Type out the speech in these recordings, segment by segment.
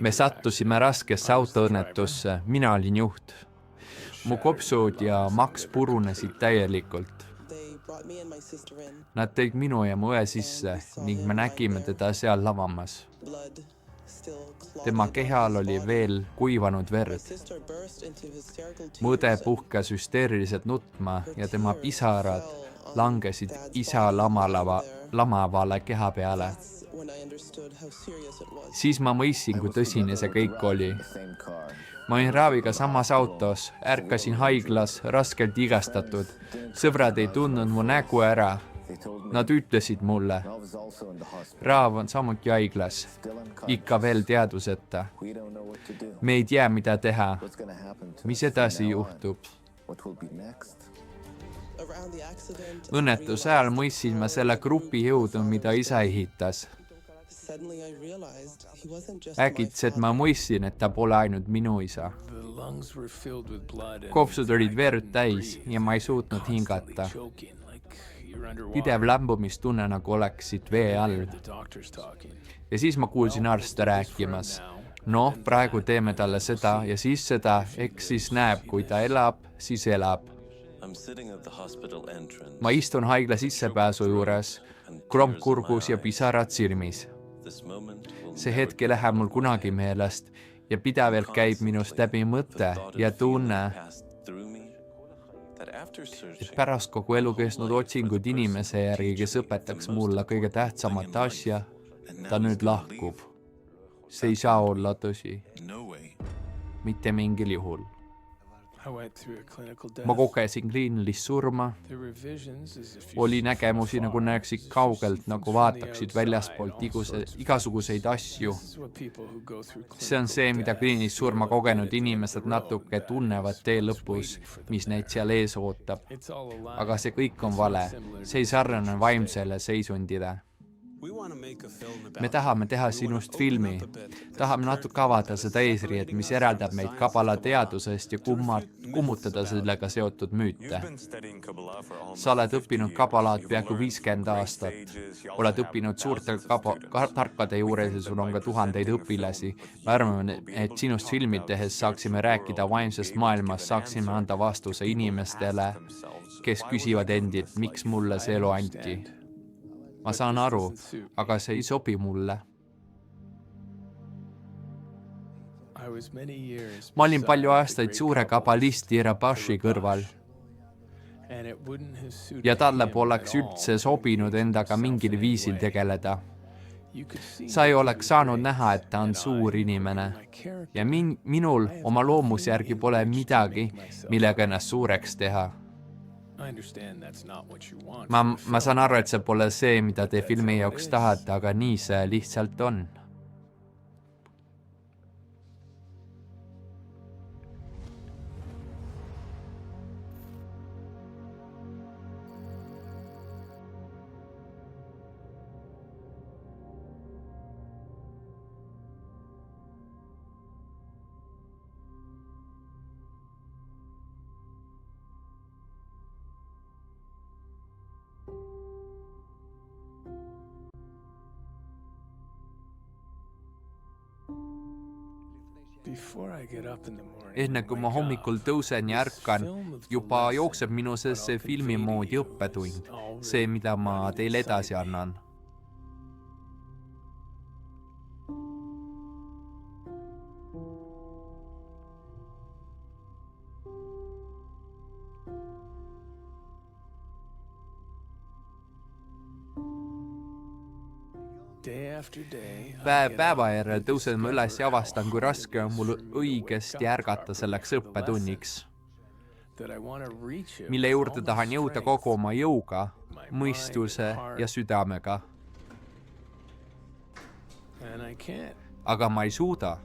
Me sattusime raskesse autoõnnetusse, mina olin juht. Mu kopsud ja maks purunesid täielikult. Nad tõid minu ja mu õe sisse ning me nägime teda seal lavamas. Tema kehal oli veel kuivanud verd. Mu õde puhkes hüsteeriliselt nutma ja tema pisarad langesid isa lamavale keha peale. Siis ma mõistsin, kui tõsine see kõik oli. Ma olin Raaviga samas autos, ärkasin haiglas, raskelt igastatud. Sõbrad ei tundnud mu nägu ära. Nad ütlesid mulle. Raav on samuti haiglas, ikka veel teaduseta. Me ei tea, mida teha. Mis edasi juhtub? Õnnetuse ajal mõistsin ma selle grupi jõudu, mida isa ehitas. Äkitselt ma mõistsin, et ta pole ainult minu isa. Kopsud olid verd täis ja ma ei suutnud hingata. Pidev lämbumistunne nagu oleksid vee all. Ja siis ma kuulsin arste rääkimas. No, praegu teeme talle seda ja siis seda, eks siis näeb, kui ta elab, siis elab. Ma istun haigla sissepääsu juures, kromp kurgus ja pisarad silmis. See hetk ei lähe mul kunagi meelest ja pidevalt käib minust läbi mõte ja tunne, et pärast kogu elu kestnud otsingud inimese järgi, kes õpetaks mulle kõige tähtsamat asja, ta nüüd lahkub. See ei saa olla tõsi. Mitte mingil juhul. Ma kogesin kliinilist surma. Oli nägemusi, nagu näeksid kaugelt, nagu vaataksid väljaspoolt igasuguseid asju. See on see, mida kliinilist surma kogenud inimesed natuke tunnevad tee lõpus, mis neid seal ees ootab. Aga see kõik on vale. See ei sarnane vaimsele seisundile. Me tahame teha sinust filmi. Tahame natuke avada seda eesriiet, mis eraldab meid kabala teadusest ja kummutada sellega seotud müüte. Sa oled õppinud kabalaat peaaegu 50 aastat. Oled õppinud suurte tarkade juures ja sul on ka tuhandeid õpilasi. Me arvame, et sinust filmid tehes saaksime rääkida vaimsest maailmast, saaksime anda vastuse inimestele, kes küsivad endilt, miks mulle see elu anti. Ma saan aru, aga see ei sobi mulle. Ma olin palju aastaid suure kabalisti Rabashi kõrval. Ja talle poleks üldse sobinud endaga mingil viisil tegeleda. Sa ei oleks saanud näha, et ta on suur inimene. Ja minul oma loomus järgi pole midagi, millega ennast suureks teha. Ma saan aru, et see pole see, mida te filmi jaoks tahate, aga nii see lihtsalt on. Enne kui ma hommikul tõusen ja ärkan, juba jookseb minu see filmi moodi õppetund, see, mida ma teile edasi annan. Päeva järel tõusen ma üles ja avastan, kui raske on mul õigesti ärgata selleks õppetunniks, mille juurde tahan jõuda kogu oma jõuga, mõistuse ja südamega. Aga ma ei suuda.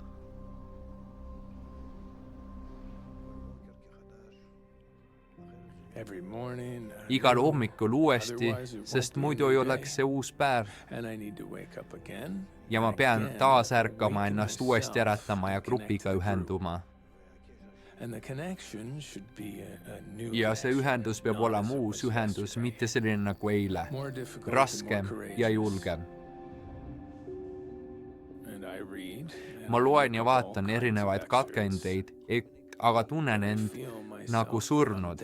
Igal hommikul uuesti, sest muidu ei oleks see uus päev. Ja ma pean taas ärkama, ennast uuesti äratama ja grupiga ühenduma. Ja see ühendus peab olema uus ühendus, mitte selline nagu eile. Raskem ja julgem. ma loen ja vaatan erinevaid katkendeid, aga tunnen end nagu surnud.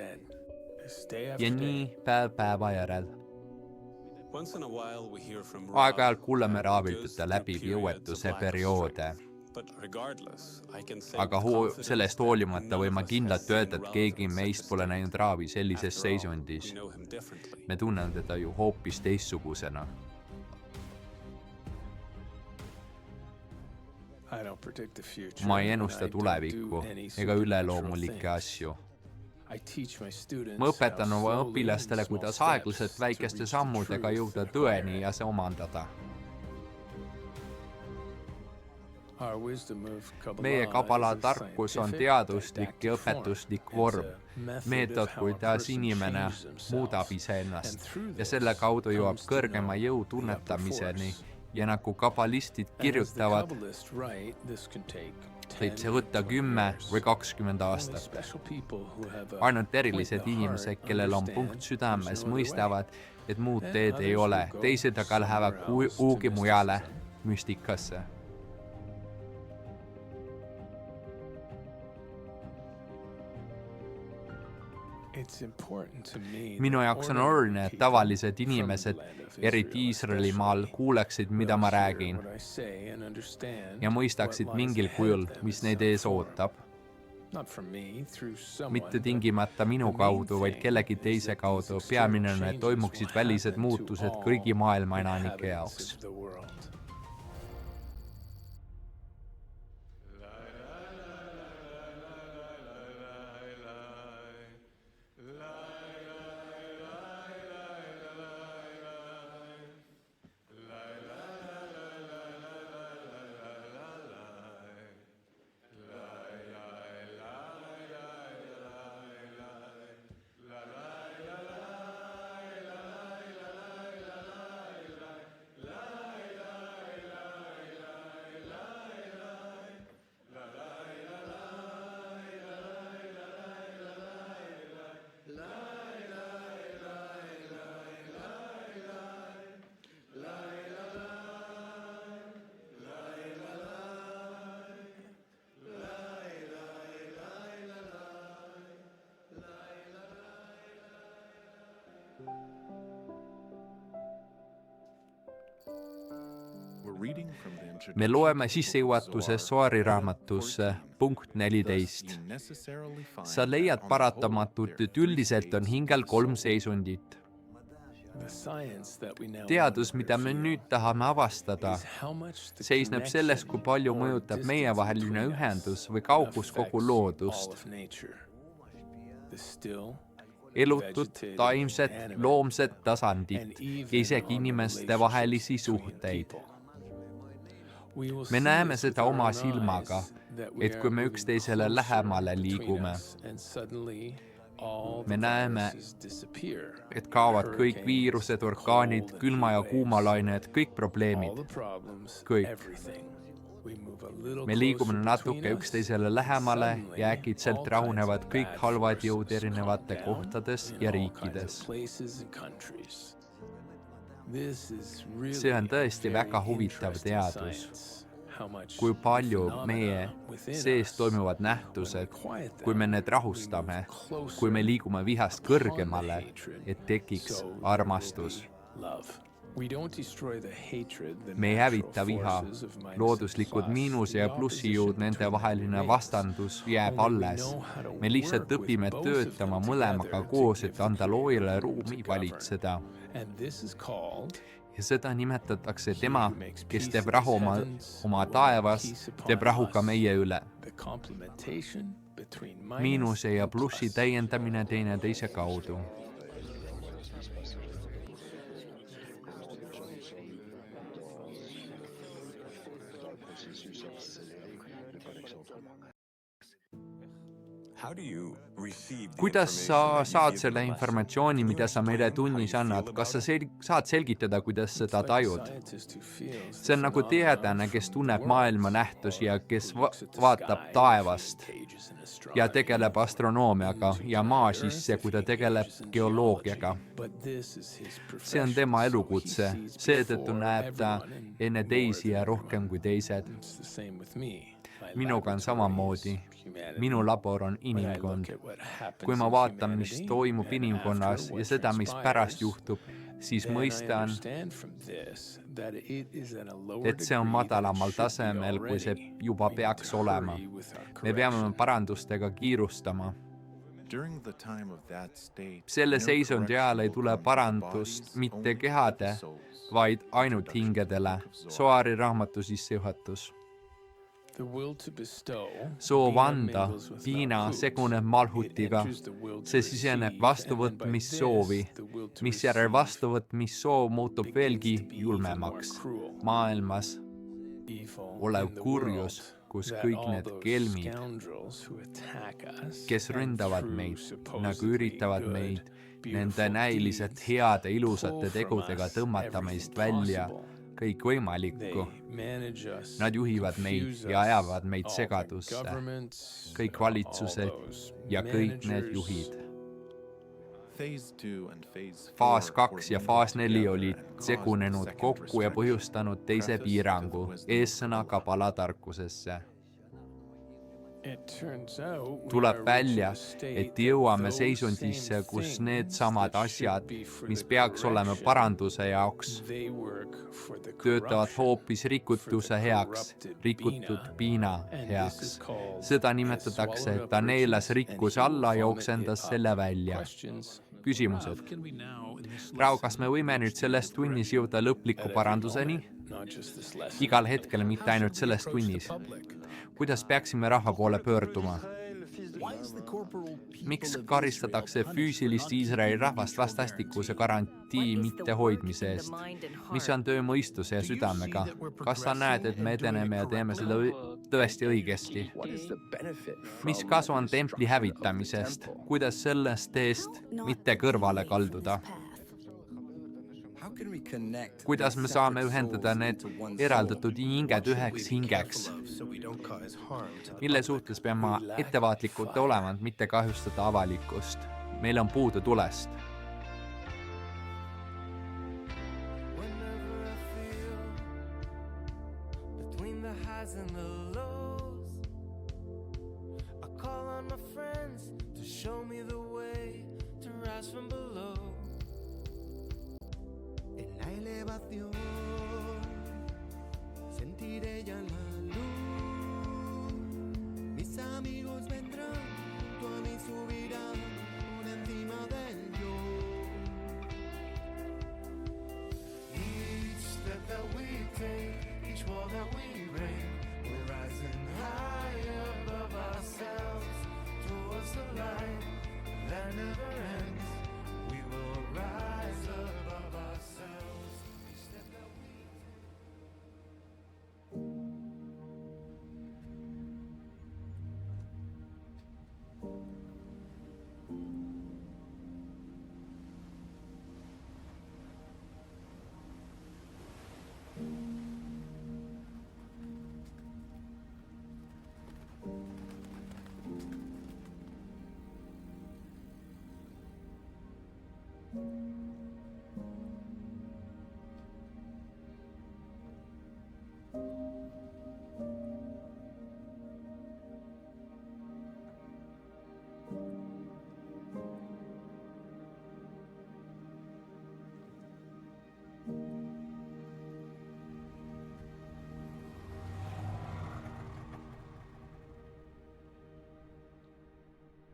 Ja nii päeva järel. Aeg-ajalt kuuleme raavitute läbiv jõuetuse perioode. Aga sellest hoolimata võime kindlalt öelda, et keegi meist pole näinud raavi sellises seisundis. Me tunnen teda ju hoopis teistsugusena. Ma ei ennusta tulevikku ega üleloomulikke asju. Ma õpetan oma õpilastele, kuidas aeglaselt väikeste sammudega jõuda tõeni ja see omandada. Meie kabala tarkus on teaduslik ja õpetuslik vorm, meetod, kuidas inimene muudab iseennast ja selle kaudu jõuab kõrgema jõu tunnetamiseni ja nagu kabalistid kirjutavad, võib see võtta 10 või 20 aastat. Ainult erilised inimesed, kellel on punkt südames, mõistavad, et muud teed ei ole, teised aga lähevad kuhugi mujale müstikasse. Minu jaoks on oluline, et tavalised inimesed, eriti Iisraeli maal, kuuleksid, mida ma räägin ja mõistaksid mingil kujul, mis neid ees ootab. Mitte tingimata minu kaudu, vaid kellegi teise kaudu. Peamine on, et toimuksid välised muutused kõigi maailma enanike jaoks. Me loeme sissejuhatuses Soari raamatusse punkt 14. Sa leiad paratamatult, et üldiselt on hingel 3 seisundit. Teadus, mida me nüüd tahame avastada, seisneb selles, kui palju mõjutab meievaheline ühendus või kaugus kogu loodust. Elutut, taimset, loomset tasandit ja isegi inimeste vahelisi suhteid. Me näeme seda oma silmaga, et kui me üksteisele lähemale liigume, me näeme, et kaovad kõik viirused, orkaanid, külma- ja kuumalained, kõik probleemid, kõik. Me liigume natuke üksteisele lähemale ja äkitselt rahunevad kõik halvad jõud erinevate kohtades ja riikides. See on tõesti väga huvitav teadus, kui palju meie sees toimuvad nähtused, kui me need rahustame, kui me liigume vihast kõrgemale, et tekiks armastus. Me ei hävita viha, looduslikud miinuse ja plussijõud, nende vaheline vastandus jääb alles. Me lihtsalt õpime töötama mõlemaga koos, et anda loojale ruumi valitseda. Ja seda nimetatakse tema, kes teeb rahu oma taevas, teeb rahu ka meie üle. Miinuse ja plussi täiendamine teineteise kaudu. kuidas sa saad selle informatsiooni, mida sa meile tunnis annad? Kas sa saad selgitada, kuidas seda tajud? See on nagu teadlane, kes tunneb maailma nähtusi ja kes vaatab taevast ja tegeleb astronoomiaga ja maa sisse, kui ta tegeleb geoloogiaga. See on tema elukutse, seetõttu näeb ta enne teisi ja rohkem kui teised. Minuga on samamoodi. Minu labor on inimkond. Kui ma vaatan, mis toimub inimkonnas ja seda, mis pärast juhtub, siis mõistan, et see on madalamal tasemel, kui see juba peaks olema. Me peame parandustega kiirustama. Selle seisundi ajal ei tule parandust mitte kehade, vaid ainult hingedele. Soari raamatu sissejuhatus. Soov anda, piina seguneb malhutiga, see siseneb vastuvõtmissoovi, misjärel vastuvõtmissoov muutub veelgi julmemaks. Maailmas olev kurjus, kus kõik need kelmid, kes ründavad meid, nagu üritavad meid, nende näiliselt heade ilusate tegudega tõmmata meist välja kõik võimalikku. Nad juhivad meid ja ajavad meid segadusse. Kõik valitsused ja kõik need juhid. Faas 2 ja faas 4 olid segunenud kokku ja põhjustanud teise piirangu, eessõnaga palatarkusesse. Tuleb välja, et jõuame seisundisse, kus need samad asjad, mis peaks olema paranduse jaoks, töötavad hoopis rikutuse heaks, rikutud piina heaks. Seda nimetatakse, et ta neelas rikkuse alla ja oksendas selle välja. Küsimused. Praegu, kas me võime nüüd selles tunnis jõuda lõpliku paranduseni? Igal hetkel, mitte ainult selles tunnis. Kuidas peaksime rahva poole pöörduma? Miks karistatakse füüsilist Iisraeli rahvast vastastikuse garantii mittehoidmise eest? Mis on töö mõistuse ja südamega? Kas sa näed, et me edeneme ja teeme seda tõesti õigesti? Mis kasu on templi hävitamisest? Kuidas sellest teest mitte kõrvale kalduda? Kuidas me saame ühendada need eraldatud hinged üheks hingeks? Mille suhtes peame ettevaatlikud olema, mitte kahjustada avalikkust? Meil on puudu tulest. Sentiré ya la luz. Mis amigos vendrán, tú a mí subirán por encima del yo. Each step that we take, each wall that we break, we're rising high above ourselves towards the light that never ends. We will rise above ourselves. Each step that we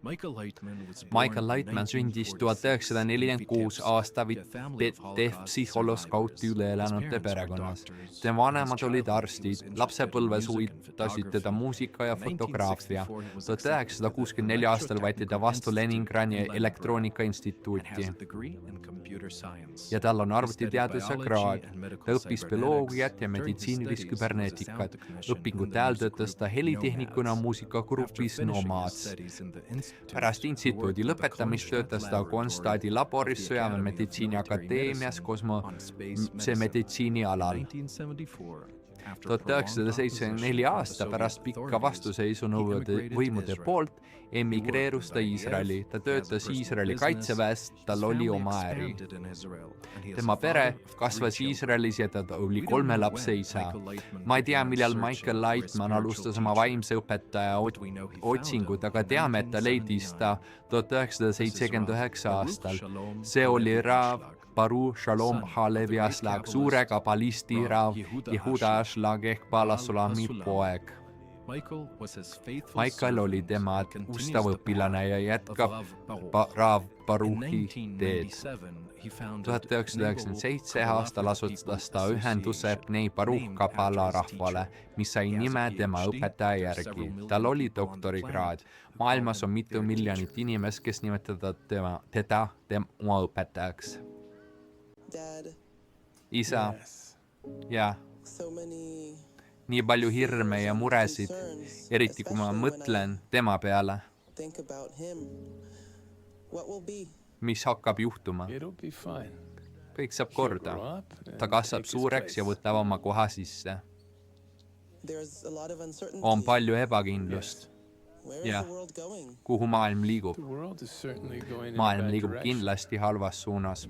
Michael Lightman sündis 1946 aasta psühholoskauti üle elanute perekonnas. Tema vanemad olid arstid, lapsepõlves huvitasid teda muusika ja fotograafia. 1964 aastal võeti ta vastu Leningradi elektroonika instituuti ja tal on arvutiteaduse kraad. Ta õppis bioloogiat ja meditsiinilist küberneetikat. Õpingute ajal töötas ta helitehnikuna muusikagrupis Nomads. Pärast instituudi lõpetamist töötas ta Kronstadti laboris Sõjaväemeditsiini akadeemias kosmose meditsiini alal. 1974 aasta pärast pikka vastuseisu nõukogude võimude poolt emigreerus ta Iisraeli. Ta töötas Iisraeli kaitseväes, tal oli oma äri. Tema pere kasvas Iisraelis ja ta oli 3 lapse isa. Ma ei tea, millal Michael Lightman alustas oma vaimse õpetaja otsingut, aga teame, et ta leidis ta 1979 aastal. See oli Rav Baruch Shalom Halevi Aslag, suure kabalisti Rav Yehuda Aslag ehk Balasolami poeg. Michael oli tema ustav õpilane ja jätkab Rav Baruchi teed. 1997 aastal asutas ta ühenduse Bnei Baruch Kabala rahvale, mis sai nime tema õpetaja järgi. Tal oli doktorikraad. Maailmas on mitu miljonit inimest, kes nimetavad teda oma õpetajaks. Isa, ja nii palju hirme ja muresid, eriti kui ma mõtlen tema peale, mis hakkab juhtuma. Kõik saab korda. Ta kasvab suureks ja võtab oma koha sisse. On palju ebakindlust. Ja kuhu maailm liigub? Maailm liigub kindlasti halvas suunas.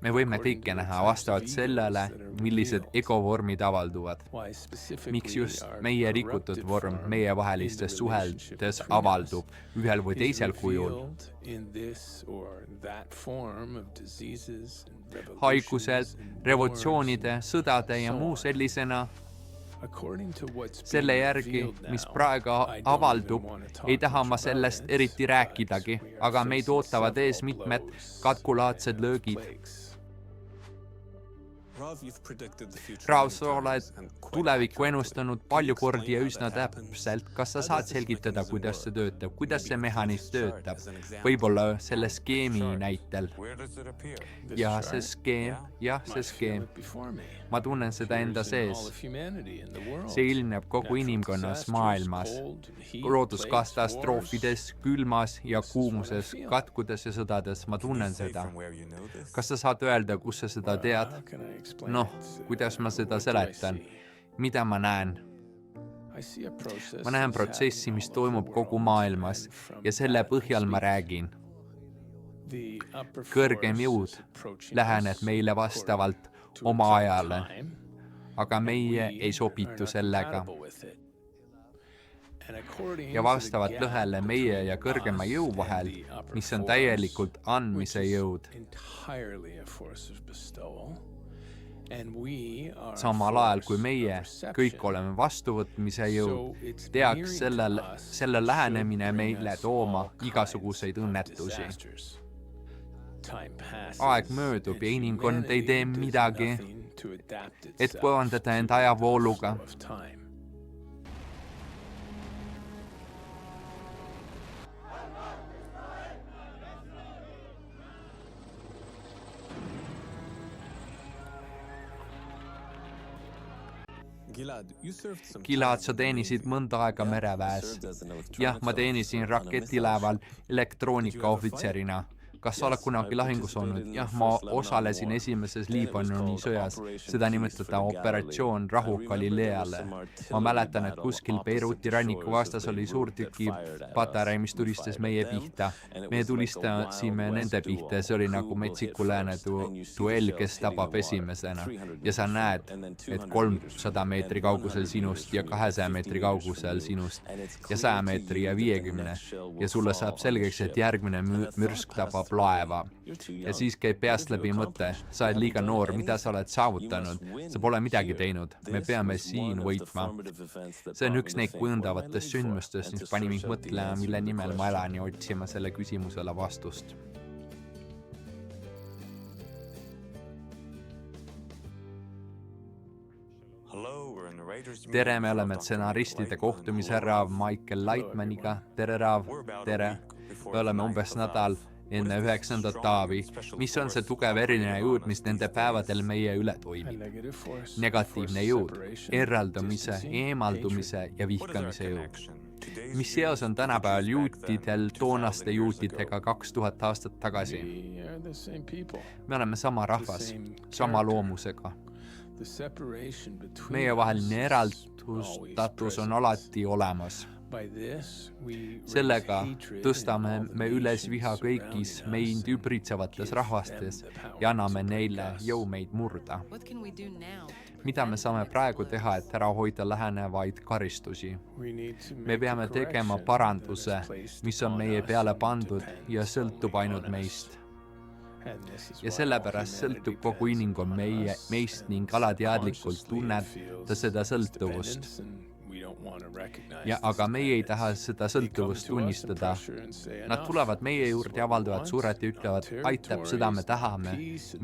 Me võime kõike näha vastavalt sellele, millised egovormid avalduvad. Miks just meie rikutud vorm meie vahelistes suheldes avaldub ühel või teisel kujul? Haigused, revolutsioonide, sõdade ja muu sellisena. Selle järgi, mis praegu avaldub, ei taha ma sellest eriti rääkidagi, aga meid ootavad ees mitmed katkulaadsed löögid. Rav, sa oled tulevikku ennustanud palju kordi ja üsna täpselt. Kas sa saad selgitada, kuidas see töötab? Kuidas see mehhanism töötab? Võib-olla selle skeemi näitel. Ja see skeem. Ma tunnen seda enda sees. See ilmneb kogu inimkonnas maailmas. Looduskatastroofides, külmas ja kuumuses, katkudes ja sõdades. Ma tunnen seda. Kas sa saad öelda, kus sa seda tead? Noh, kuidas ma seda seletan? Mida ma näen? Ma näen protsessi, mis toimub kogu maailmas ja selle põhjal ma räägin. Kõrgem jõud läheneb meile vastavalt oma ajale, aga meie ei sobitu sellega. Ja vastavalt lõhele meie ja kõrgema jõu vahel, mis on täielikult andmise jõud. Samal ajal kui meie kõik oleme vastuvõtmise jõud, teaks selle lähenemine meile tooma igasuguseid õnnetusi. Aeg möödub ja inimkond ei tee midagi, et kohandada enda ajavooluga. Gilad, sa teenisid mõnda aega mereväes. Jah, ma teenisin raketilaeval elektroonikaohvitserina. Kas sa oled kunagi lahingus olnud? Jah, ma osalesin esimeses Liibanoni sõjas. Seda nimetada operatsioon Rahu Galileale. Ma mäletan, et kuskil Beiruti ranniku vastas oli suurtüki patarei, mis tulistas meie pihta. Me tulistasime nende pihta ja see oli nagu metsiku lääne duell, kes tabab esimesena. Ja sa näed, et 300 meetri kaugusel sinust ja 200 meetri kaugusel sinust ja 100 meetri ja 50. Ja sulle saab selgeks, et järgmine mürsk tabab laeva. Ja siis käib peast läbi mõte, sa oled liiga noor, mida sa oled saavutanud, sa pole midagi teinud, me peame siin võitma. See on üks neid kujundavatest sündmustest, mis pani mind mõtlema, mille nimel ma elan ja otsima selle küsimusele vastust. Tere, me oleme stsenaristide kohtumise Raav Michael Lightmaniga. Tere, Raav. Tere. Me oleme umbes nädal enne 9. taavi. Mis on see tugev erinev jõud, mis nende päevadel meie üle toimib? Negatiivne jõud, eraldumise, eemaldumise ja vihkamise jõud. Mis seos on tänapäeval juutidel toonaste juutidega 2000 aastat tagasi? Me oleme sama rahvas, sama loomusega. Meie vaheline eraldustatus on alati olemas. Sellega tõstame me üles viha kõigis meid übritsevates rahvastes ja anname neile jõu meid murda. Mida me saame praegu teha, et ära hoida lähenevaid karistusi? Me peame tegema paranduse, mis on meie peale pandud ja sõltub ainult meist. Ja sellepärast sõltub kogu inimkond meist ning alateadlikult tunneta seda sõltuvust. Aga meie ei taha seda sõltuvust tunnistada. Nad tulevad meie juurde ja avaldavad suurelt ja ütlevad, aitab, seda me tahame,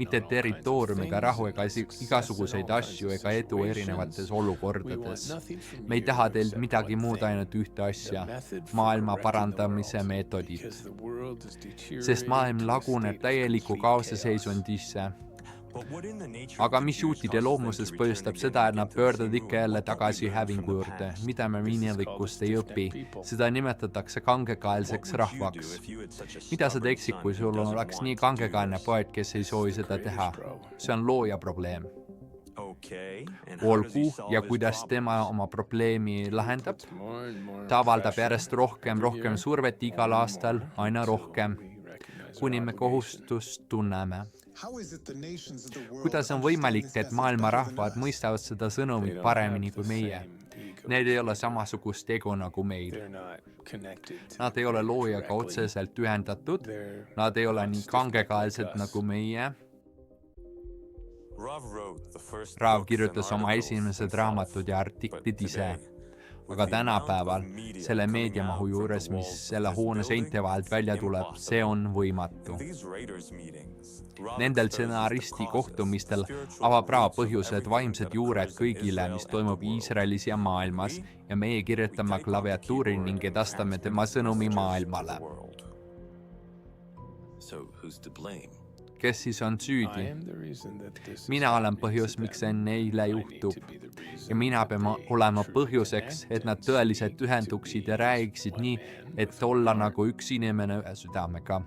mitte territooriumiga rahu ega igasuguseid asju ega edu erinevates olukordades. Me ei taha teilt midagi muud, ainult ühte asja, maailma parandamise meetodit. Sest maailm laguneb täieliku kaose seisundisse. Aga mis juutide loomuses põhjustab seda, et nad pöörduvad ikka jälle tagasi hävingu juurde, mida me minevikust ei õpi, seda nimetatakse kangekaelseks rahvaks. Mida sa teeksid, kui sul oleks nii kangekaelne poeg, kes ei soovi seda teha? See on looja probleem. Olgu, ja kuidas tema oma probleemi lahendab? Ta avaldab järjest rohkem survet igal aastal, aina rohkem, kuni me kohustust tunneme. Kuidas on võimalik, et maailma rahvad mõistavad seda sõnumit paremini kui meie? Need ei ole samasugust ego nagu meil. Nad ei ole loojaga otseselt ühendatud, nad ei ole nii kangekaelsed nagu meie. Raav kirjutas oma esimesed raamatud ja artiklid ise. Aga tänapäeval, selle meediamahu juures, mis selle hoone seinte vahelt välja tuleb, see on võimatu. Nendel stsenaristi kohtumistel avab Raav põhjused vaimsed juured kõigile, mis toimub Iisraelis ja maailmas, ja meie kirjutame klaviatuuri ning edastame tema sõnumi maailmale. Kes siis on süüdi? Mina olen põhjus, miks see neile juhtub. Ja mina peame olema põhjuseks, et nad tõeliselt ühenduksid ja räägiksid nii, et olla nagu üks inimene ühe südamega.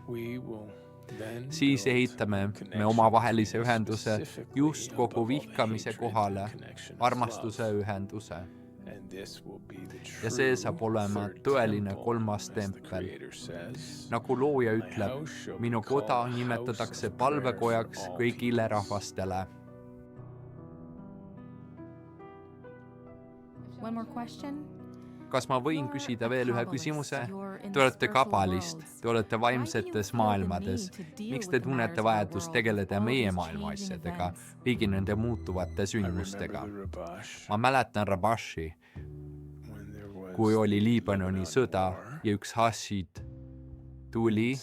Siis ehitame me omavahelise ühenduse just kogu vihkamise kohale, armastuse ühenduse. Ja see saab olema tõeline kolmas tempel. Nagu looja ütleb, minu koda nimetatakse palvekojaks kõigile rahvastele. Kas ma võin küsida veel ühe küsimuse? Te olete kabalist, te olete vaimsetes maailmades. Miks te tunnete vajadust tegeleda meie maailma asjadega, kõigi nende muutuvate sündmustega? Ma mäletan Rabashi, kui oli Liibanoni sõda ja üks hasid tuli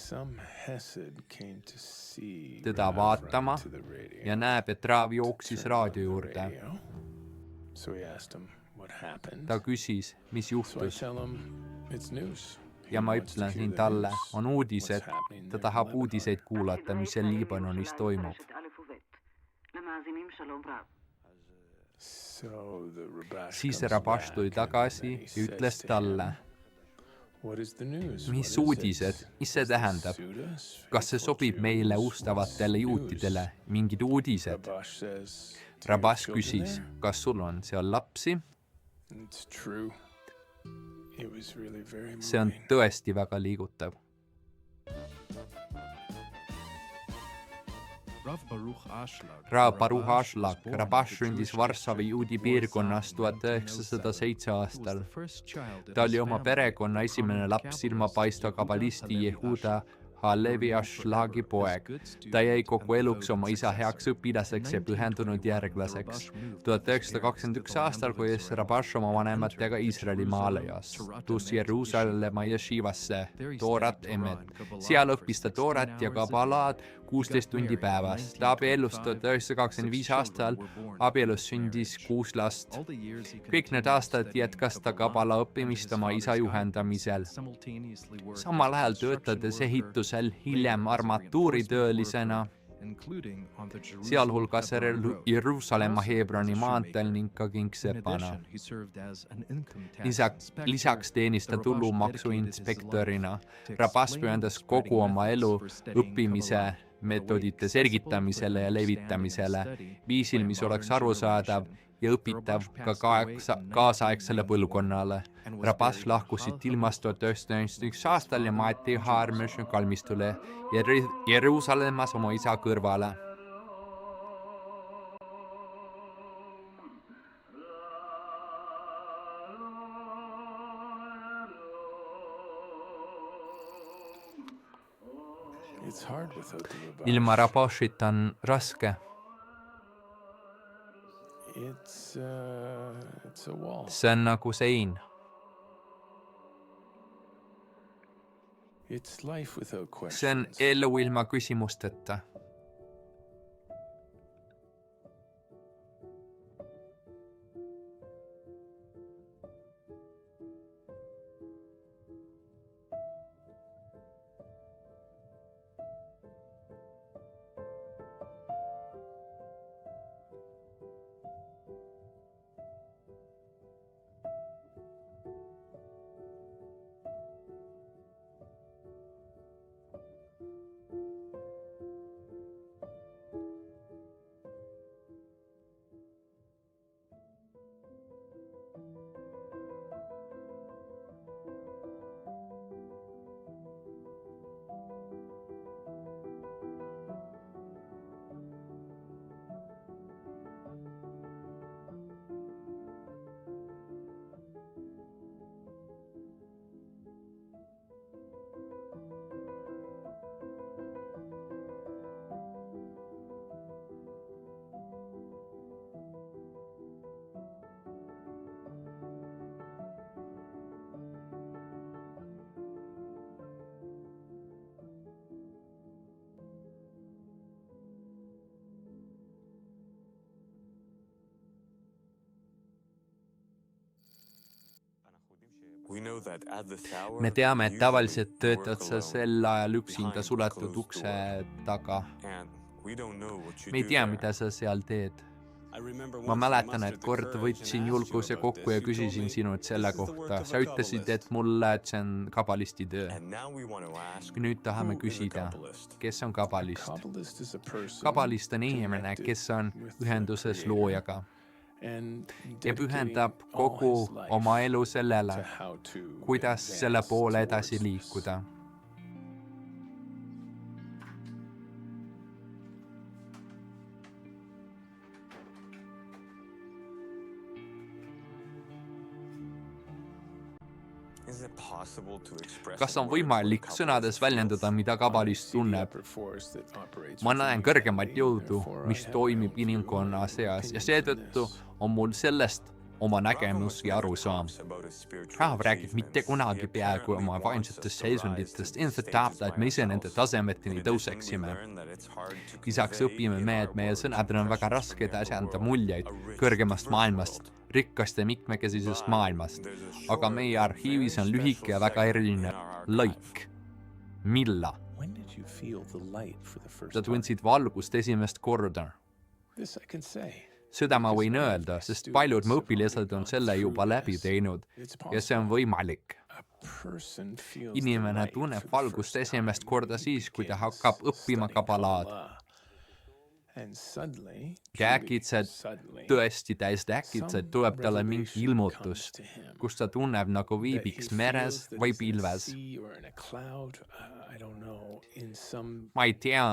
teda vaatama ja näeb, et Raav jooksis raadio juurde. Ta küsis, mis juhtus. Ja ma ütlesin talle, on uudised, ta tahab uudiseid kuulata, mis seal Liibanonis toimub. Siis Rabash tuli tagasi ja ütles talle, mis uudised, mis see tähendab? Kas see sobib meile ustavatele juutidele, mingid uudised? Rabash küsis, kas sul on seal lapsi? See on tõesti väga liigutav. Raav Baruch Ashlag, Rabash sündis Varssavi juudi piirkonnas 1907 aastal. Ta oli oma perekonna esimene laps silmapaistva kabalisti Jehuda Hallevi Ashlagi poeg. Ta jäi kogu eluks oma isa heaks õpilaseks ja pühendunud järglaseks. 1921 aastal kolis Rabash oma vanematega Iisraeli maale ja astus Jeruusalemma jeshivasse Toorat Emet. Seal õppis ta Toorat ja Kabalaad 16 tundi päevas. Ta abiellus 1925 aastal, abiellus sündis 6 last. Kõik need aastad jätkas ta Kabala õppimist oma isa juhendamisel. Samal ajal töötades ehitusel, hiljem armatuuritöölisena, sealhulgas Jeruusalemma Hebroni maanteel ning ka kingsepana. Lisaks teenis ta tulumaksuinspektorina. Rabas pühendas kogu oma elu õppimise meetodite selgitamisele ja levitamisele, viisil, mis oleks arusaadav ja õpitav ka kaasaegsele põlvkonnale. Rabas lahkus siit ilmast 1991 aastal ja maeti Harmeši kalmistule Jeruusalemmas oma isa kõrvale. Ilma Rabashita on raske. See on nagu sein. See on elu ilma küsimusteta. Me teame, et tavaliselt töötad sa sel ajal üksinda suletud ukse taga. Me ei tea, mida sa seal teed. Ma mäletan, et kord võtsin julguse kokku ja küsisin sinult selle kohta. Sa ütlesid, et mulle, et see on kabalisti töö. Nüüd tahame küsida, kes on kabalist? Kabalist on inimene, kes on ühenduses loojaga ja pühendab kogu oma elu sellele, kuidas selle poole edasi liikuda. Kas on võimalik sõnades väljendada, mida kabalist tunneb? Ma näen kõrgemat jõudu, mis toimib inimkonna seas ja seetõttu on mul sellest oma nägemus ja arusaam. Raav räägib mitte kunagi peaaegu oma vaimsetest seisunditest, ilmselt tahab ta, et me ise nende tasemeteni tõuseksime. Lisaks õpime me, et meie sõnadel on väga raske edasi anda muljeid kõrgemast maailmast, rikkast ja mitmekesisest maailmast, aga meie arhiivis on lühike ja väga eriline lõik. Milla? Sa tundsid valgust esimest korda. Seda ma võin öelda, sest paljud mu õpilased on selle juba läbi teinud ja see on võimalik. Inimene tunneb valgust esimest korda siis, kui ta hakkab õppima kabalaad. Ja äkitselt, tõesti täiesti äkitselt tuleb talle mingi ilmutus, kus ta tunneb nagu viibiks meres või pilves. Ma ei tea,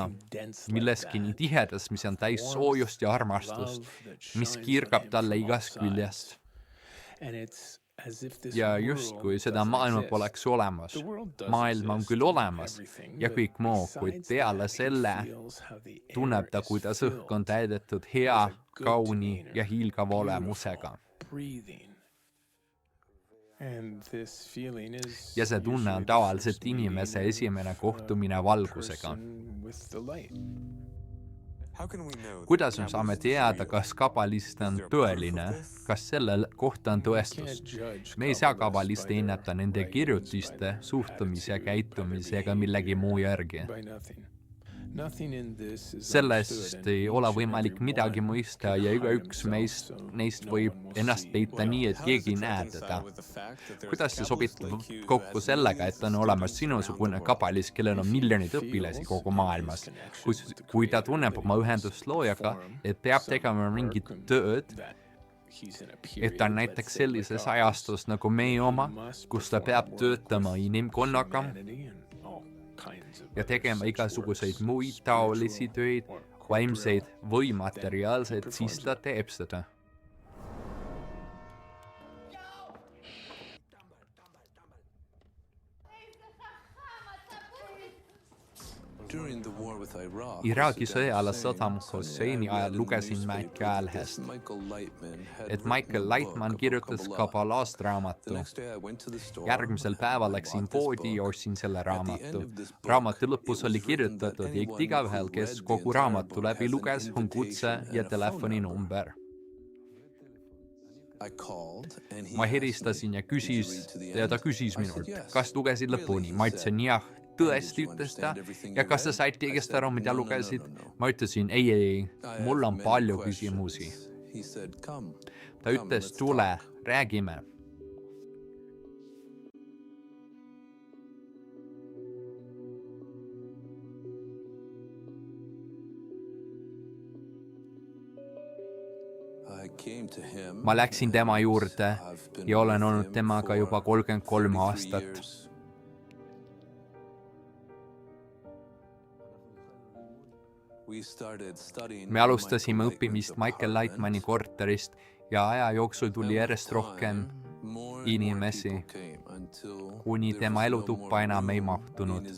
milleski nii tihedas, mis on täis soojust ja armastust, mis kirgab talle igast küljest. ja justkui seda maailma poleks olemas. Maailm on küll olemas ja kõik muu, kuid peale selle tunneb ta, kuidas õhk on täidetud hea, kauni ja hiilgava olemusega. Ja see tunne on tavaliselt inimese esimene kohtumine valgusega. Kuidas me saame teada, kas kabalist on tõeline, kas selle kohta on tõestus? Me ei saa kabaliste hinnata nende kirjutiste, suhtumise ja käitumise ega millegi muu järgi. Sellest ei ole võimalik midagi mõista ja igaüks neist võib ennast peita nii, et keegi ei näe teda. Kuidas see sobitab kokku sellega, et on olemas sinusugune kabalist, kellel on miljonid õpilasi kogu maailmas? Kui ta tunneb oma ühendust loojaga, et peab tegema mingit tööd, et ta on näiteks sellises ajastus nagu meie oma, kus ta peab töötama inimkonnaga, ja tegema igasuguseid muid taolisi töid, vaimseid või materiaalseid, siis ta teeb seda. Iraagi sõjala Saddam Husseini ajal lugesin Michael-lehest, et Michael Lightman kirjutas Kabbalast raamatu. Järgmisel päeval läksin poodi ja ostsin selle raamatu. Raamatu lõpus oli kirjutatud, et igaühel, kes kogu raamatu läbi luges, on kutse ja telefoninumber. Ma helistasin ja ta küsis minult, kas lugesid lõpuni. Ma ütlesin jah. Tõesti, ütles ta, ja kas sa said kõigest aru, mida lugesid? Ma ütlesin, ei, mul on palju küsimusi. Ta ütles, tule, räägime. Ma läksin tema juurde ja olen olnud temaga juba 33 aastat. Me alustasime õppimist Michael Lightmani korterist ja aja jooksul tuli järjest rohkem inimesi, kuni tema elutuppa enam ei mahtunud.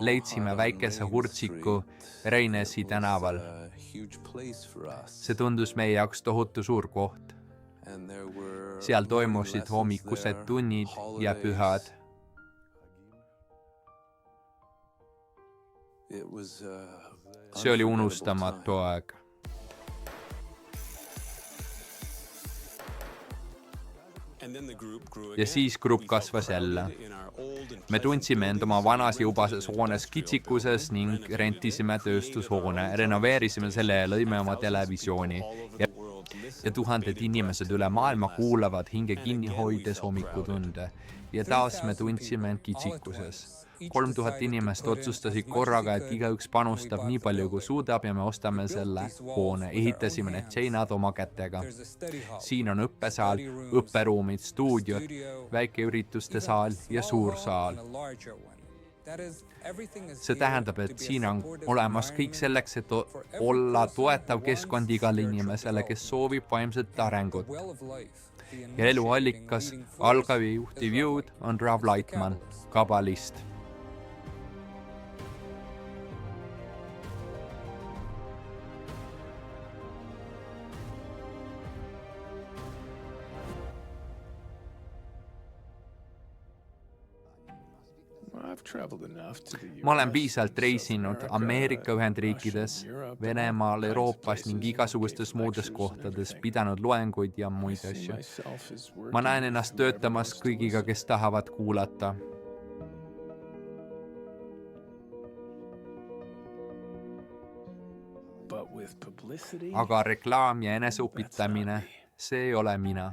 Leidsime väikese hurtsiku Reinesi tänaval. See tundus meie jaoks tohutu suur koht. Seal toimusid hommikused tunnid ja pühad. See oli unustamatu aeg. Ja siis grupp kasvas jälle. Me tundsime end oma vanas ja ubases hoones kitsikuses ning rentisime tööstushoone, renoveerisime selle ja lõime oma televisiooni. Ja tuhanded inimesed üle maailma kuulavad hinge kinni hoides hommikutunde. Ja taas me tundsime end kitsikuses. 3000 inimest otsustasid korraga, et igaüks panustab nii palju kui suudab ja me ostame selle hoone. Ehitasime need seinad oma kätega. Siin on õppesaal, õpperuumid, stuudiod, väike ürituste saal ja suur saal. See tähendab, et siin on olemas kõik selleks, et olla toetav keskkond igale inimesele, kes soovib vaimset arengut. Ja eluallikas, algav ja juhtiv jõud on Rav Lightman, kabalist. Ma olen piisavalt reisinud Ameerika Ühendriikides, Venemaal, Euroopas ning igasugustes muudes kohtades, pidanud loenguid ja muid asju. Ma näen ennast töötamas kõigiga, kes tahavad kuulata. Aga reklaam ja eneseupitamine, see ei ole mina.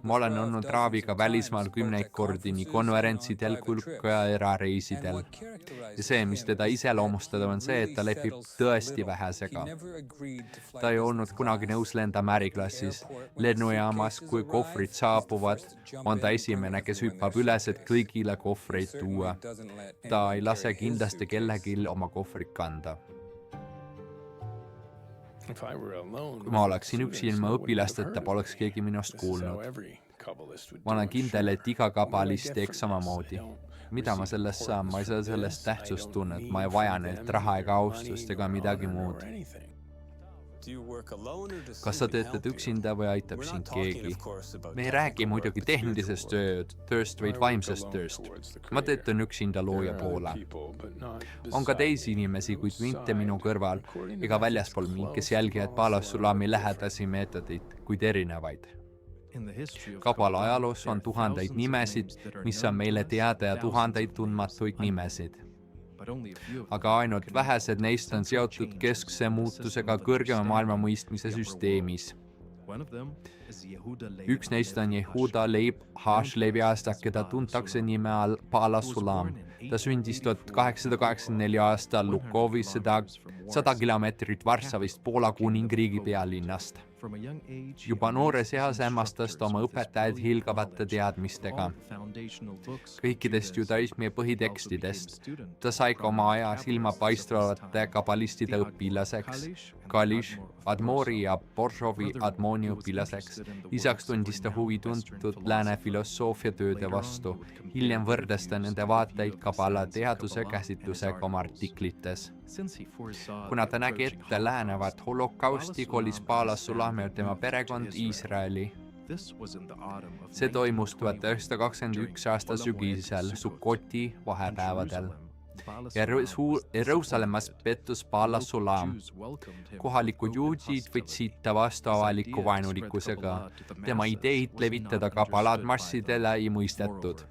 Ma olen olnud Raaviga välismaal 10 kordi nii konverentsidel kui ka erareisidel. Ja see, mis teda iseloomustada, on see, et ta lepib tõesti vähesega. Ta ei olnud kunagi nõus lendama äriklassis. Lennujaamas, kui kohvrid saabuvad, on ta esimene, kes hüppab üles, et kõigile kohvreid tuua. Ta ei lase kindlasti kellelgi oma kohvrit kanda. Kui ma oleksin üksi ilma õpilasteta, poleks keegi minust kuulnud. Ma olen kindel, et iga kabalist teeks samamoodi. Mida ma sellest saan? Ma ei saa sellest tähtsust tunnet. Ma ei vaja neilt raha ega austust ega midagi muud. Kas sa töötad üksinda või aitab sind keegi? Me ei räägi muidugi tehnilisest tööst, vaid vaimsest tööst. Ma töötan üksinda looja poole. On ka teisi inimesi, kuid mitte minu kõrval ega väljaspool mind, kes jälgivad Paalasulami lähedasi meetodeid, kuid erinevaid. Kabala ajaloos on tuhandeid nimesid, mis on meile teada ja tuhandeid tundmatuid nimesid. Aga ainult vähesed neist on seotud keskse muutusega kõrgema maailma mõistmise süsteemis. Üks neist on Yehuda Leib Hashlevi aastak, keda tuntakse nime all Paala-Sulam. Ta sündis 1884 aastal Lukovis 100 kilomeetrit Varssavist Poola kuningriigi pealinnast. Juba noores eas hämmastas ta oma õpetajaid hiilgavate teadmistega. Kõikidest judaismi põhitekstidest. Ta sai ka oma aja silmapaistravate kabalistide õpilaseks. Kalish, Admori ja Boržovi Admoni õpilaseks. Lisaks tundis ta huvi tuntud lääne filosoofia tööde vastu. Hiljem võrdes ta nende vaateid kabala teaduse käsitlusega oma artiklites. Kuna ta nägi ette läänevat holokausti, kolis Paala-Sulam ja tema perekond Iisraeli. See toimus 1921 aasta sügisel Sukkoti vahepäevadel. Jeruusalemmas pettus Paala-Sulam. Kohalikud juudid võtsid ta vastu avaliku vaenulikkusega. Tema ideid levitada kabalad massidele ei mõistetud.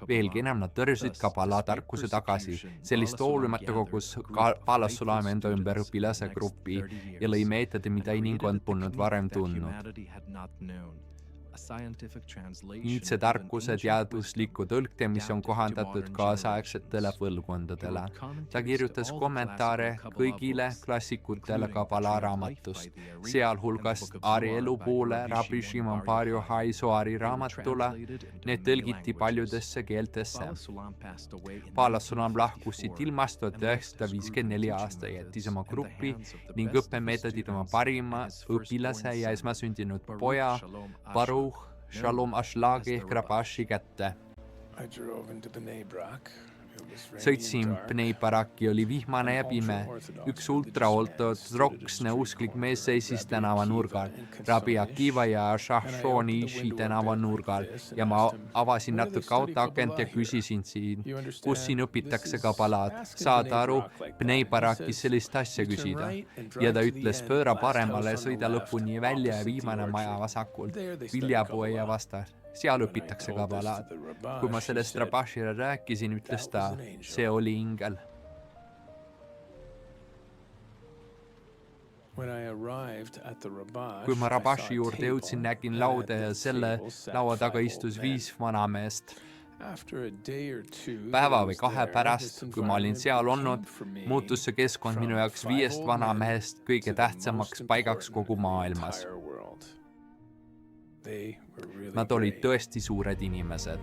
Veelgi enam nad tõrjusid kabala tarkuse tagasi. Sellist hoolimata kogus Paala-Sulam enda ümber õpilase gruppi ja lõi meetodi, mida inimkond polnud varem tundnud. Niitse tarkuse teadusliku tõlke, mis on kohandatud kaasaegsetele põlvkondadele. Ta kirjutas kommentaare kõigile klassikutele kabala raamatust, sealhulgas Ari elupoole Rabbi Shimon bar Yochai Zohari raamatule. Need tõlgiti paljudesse keeltesse. Paala-Sulam lahkus siit ilmast 1954 aasta, jättis oma gruppi ning õppemeetodid oma parima õpilase ja esmasündinud poja Baruch Shalom Ashlagi ehk Rabashi kätte. Sõitsin Bnei Baraki, oli vihmane ja pime. Üks ultraortodoksne usklik mees seisis tänava nurgal, Rabbi Akiva ja Shahshoni Ishi tänava nurgal ja ma avasin natuke autoakent ja küsisin siin, kus siin õpitakse kabalad. Saad aru, Bnei Barakis sellist asja küsida. Ja ta ütles, pööra paremale, sõida lõpuni välja ja viimane maja vasakult, viljapoe vastas. Seal õpitakse kabalad. Kui ma sellest Rabashile rääkisin, ütles ta, see oli ingel. Kui ma Rabashi juurde jõudsin, nägin lauda ja selle laua taga istus 5 vanameest. Päeva või 2 pärast, kui ma olin seal olnud, muutus see keskkond minu jaoks 5 vanamehest kõige tähtsamaks paigaks kogu maailmas. Nad olid tõesti suured inimesed.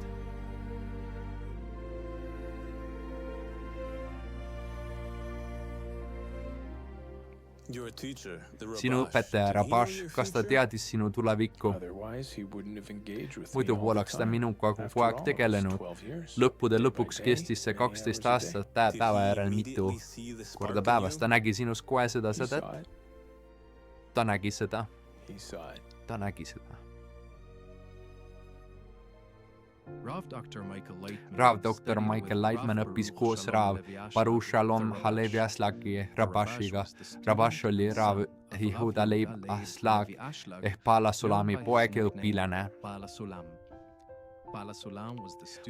Sinu õpetaja Rabash, kas ta teadis sinu tulevikku? Muidu poleks ta minuga kogu aeg tegelenud. Lõppude lõpuks kestis see 12 aastat päeva järel mitu korda päevas. Ta nägi sinus kohe seda. Ta nägi seda. Rav Dr. Michael Lightman õppis koos Rav Baruch Shalom Halevi Aslagi Rabashiga. Rabash oli Rav Yehuda Leib Aslag ehk Paala-Sulami poeg ja õpilane.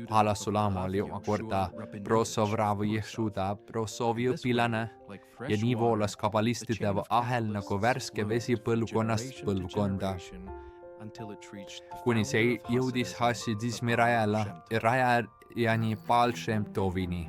Pala Sulam oli omakorda Brosovravi Jehšuda Brosovi õpilane ja nii voolas kabalistide ahel nagu värske vesi põlvkonnast põlvkonda, kuni see jõudis hassidismi rajajani Baal Shem Tovini.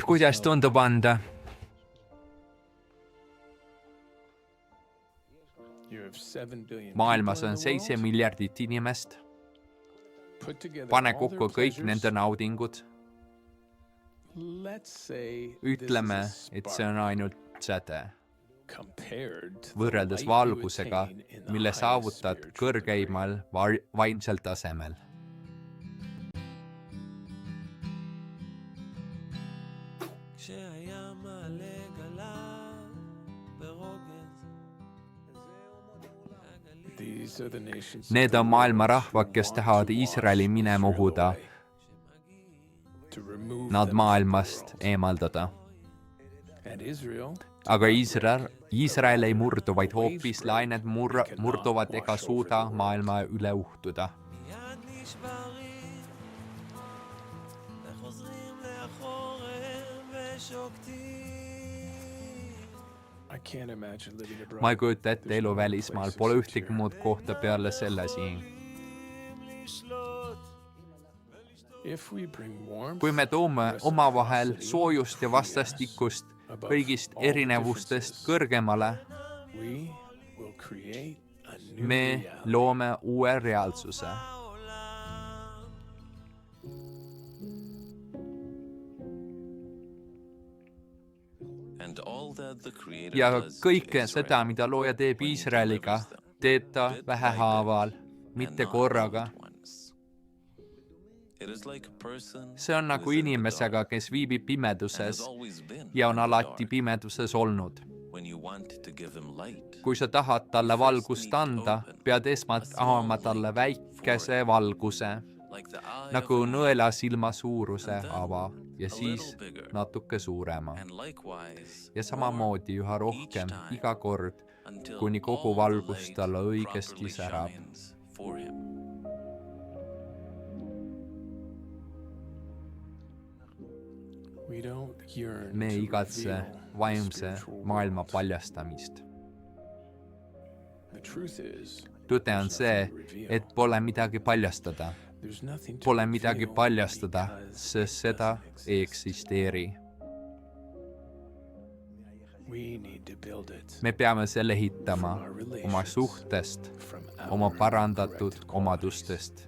Kuidas tundub anda? Maailmas on 7 miljardit inimest. Pane kokku kõik nende naudingud. Ütleme, et see on ainult säde. Võrreldes valgusega, mille saavutad kõrgeimal vaimsel tasemel. Need on maailma rahvad, kes tahavad Iisraeli minema uhuda, nad maailmast eemaldada. Aga Iisrael ei murdu, vaid hoopis lained murduvad ega suuda maailma üle uhtuda. Ma ei kujuta ette elu välismaal, pole ühtegi muud kohta peale selle siin. Kui me toome omavahel soojust ja vastastikust kõigist erinevustest kõrgemale, me loome uue reaalsuse. Ja kõike seda, mida looja teeb Iisraeliga, teeb ta vähehaaval, mitte korraga. See on nagu inimesega, kes viibib pimeduses ja on alati pimeduses olnud. Kui sa tahad talle valgust anda, pead esmalt avama talle väikese valguse, nagu nõela silma suuruse ava ja siis natuke suurema. Ja samamoodi üha rohkem iga kord, kuni kogu valgus talle õigesti särab. Me ei igatse vaimse maailma paljastamist. Tõde on see, et pole midagi paljastada. Pole midagi paljastada, sest seda ei eksisteeri. Me peame selle ehitama oma suhtest, oma parandatud omadustest